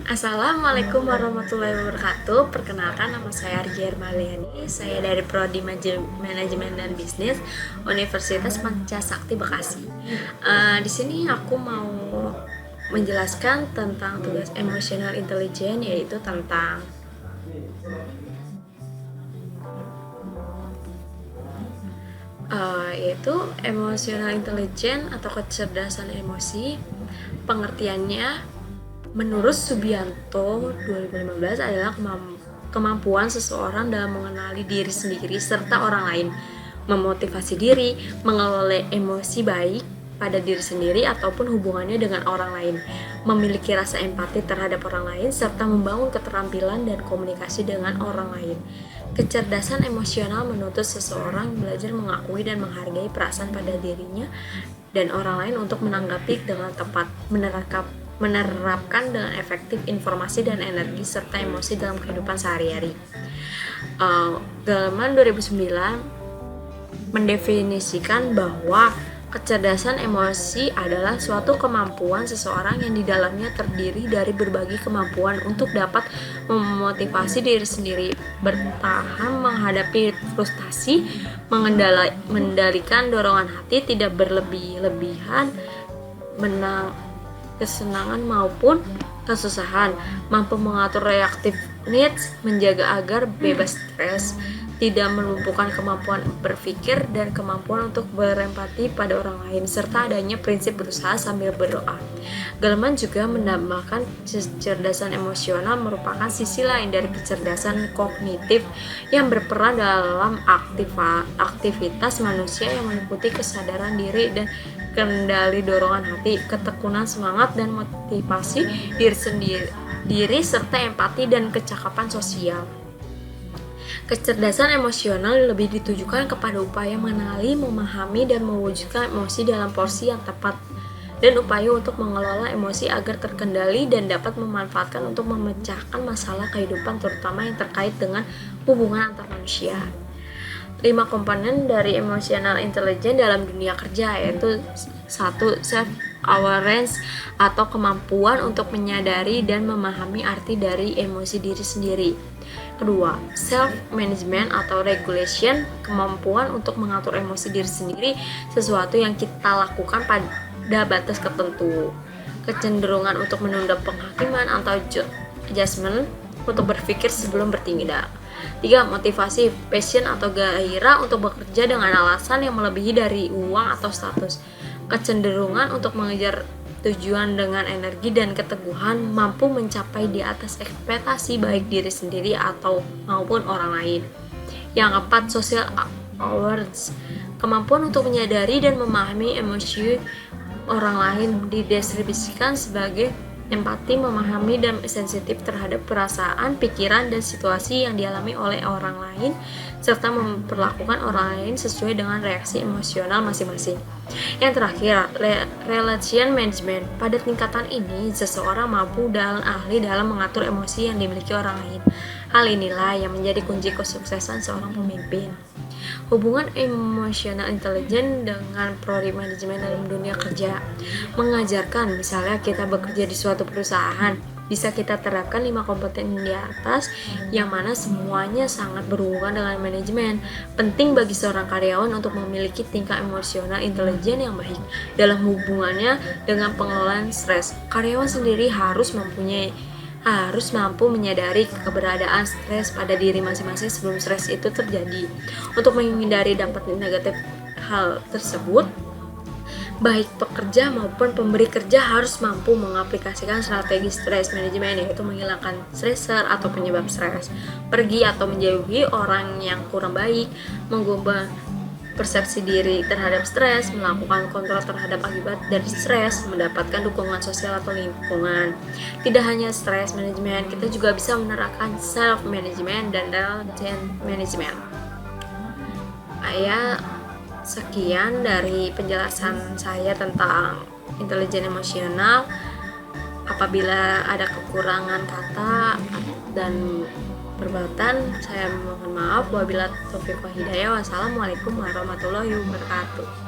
Assalamualaikum warahmatullahi wabarakatuh. Perkenalkan, nama saya Argi Hermaliani. Saya dari Prodi Manajemen dan Bisnis Universitas Pancasakti Bekasi. Di sini aku mau menjelaskan tentang tugas emotional intelligence, yaitu tentang yaitu emotional intelligence atau kecerdasan emosi. Pengertiannya menurut Subianto 2015 adalah kemampuan seseorang dalam mengenali diri sendiri serta orang lain, memotivasi diri, mengelola emosi baik pada diri sendiri ataupun hubungannya dengan orang lain, memiliki rasa empati terhadap orang lain, serta membangun keterampilan dan komunikasi dengan orang lain. Kecerdasan emosional menuntut seseorang belajar mengakui dan menghargai perasaan pada dirinya dan orang lain untuk menanggapi dengan tepat, menerapkan dengan efektif informasi dan energi serta emosi dalam kehidupan sehari-hari. Galeman 2009 mendefinisikan bahwa kecerdasan emosi adalah suatu kemampuan seseorang yang di dalamnya terdiri dari berbagai kemampuan untuk dapat memotivasi diri sendiri, bertahan menghadapi frustasi, mengendalikan dorongan hati, tidak berlebih-lebihan, kesenangan maupun kesusahan, mampu mengatur reactive needs, menjaga agar bebas stres, tidak melumpuhkan kemampuan berpikir dan kemampuan untuk berempati pada orang lain, serta adanya prinsip berusaha sambil berdoa. Galeman juga menambahkan kecerdasan emosional merupakan sisi lain dari kecerdasan kognitif yang berperan dalam aktivitas manusia yang meliputi kesadaran diri dan kendali dorongan hati, ketekunan semangat dan motivasi diri serta empati dan kecakapan sosial. Kecerdasan emosional lebih ditujukan kepada upaya mengenali, memahami, dan mewujudkan emosi dalam porsi yang tepat, dan upaya untuk mengelola emosi agar terkendali dan dapat memanfaatkan untuk memecahkan masalah kehidupan, terutama yang terkait dengan hubungan antar manusia. 5 komponen dari emotional intelligence dalam dunia kerja, yaitu 1. Self-awareness atau kemampuan untuk menyadari dan memahami arti dari emosi diri sendiri. 2. Self-management atau regulation, kemampuan untuk mengatur emosi diri sendiri, sesuatu yang kita lakukan pada batas tertentu. Kecenderungan untuk menunda penghakiman atau judgment, untuk berpikir sebelum bertindak. 3. Motivasi, passion atau gairah untuk bekerja dengan alasan yang melebihi dari uang atau status. Kecenderungan untuk mengejar tujuan dengan energi dan keteguhan, mampu mencapai di atas ekspektasi baik diri sendiri atau maupun orang lain. Yang keempat, social awareness, kemampuan untuk menyadari dan memahami emosi orang lain, didistribusikan sebagai empati, memahami dan sensitif terhadap perasaan, pikiran, dan situasi yang dialami oleh orang lain, serta memperlakukan orang lain sesuai dengan reaksi emosional masing-masing. Yang terakhir, relation management. Pada tingkatan ini, seseorang mampu dan ahli dalam mengatur emosi yang dimiliki orang lain. Hal inilah yang menjadi kunci kesuksesan seorang pemimpin. Hubungan emotional intelligence dengan prodi manajemen dalam dunia kerja mengajarkan, misalnya kita bekerja di suatu perusahaan, bisa kita terapkan 5 kompeten di atas, yang mana semuanya sangat berhubungan dengan manajemen. Penting bagi seorang karyawan untuk memiliki tingkat emosional intelijen yang baik dalam hubungannya dengan pengelolaan stres. Karyawan sendiri harus mampu menyadari keberadaan stres pada diri masing-masing sebelum stres itu terjadi. Untuk menghindari dampak negatif hal tersebut, baik pekerja maupun pemberi kerja harus mampu mengaplikasikan strategi stress management, yaitu menghilangkan stressor atau penyebab stres, pergi atau menjauhi orang yang kurang baik, mengubah persepsi diri terhadap stres, melakukan kontrol terhadap akibat dari stres, mendapatkan dukungan sosial atau lingkungan. Tidak hanya stres manajemen, kita juga bisa menerapkan self management dan relation management. Sekian dari penjelasan saya tentang intelijen emosional. Apabila ada kekurangan kata dan perbuatan, saya mohon maaf. Wabillahi taufiq wal hidayah. Wassalamualaikum warahmatullahi wabarakatuh.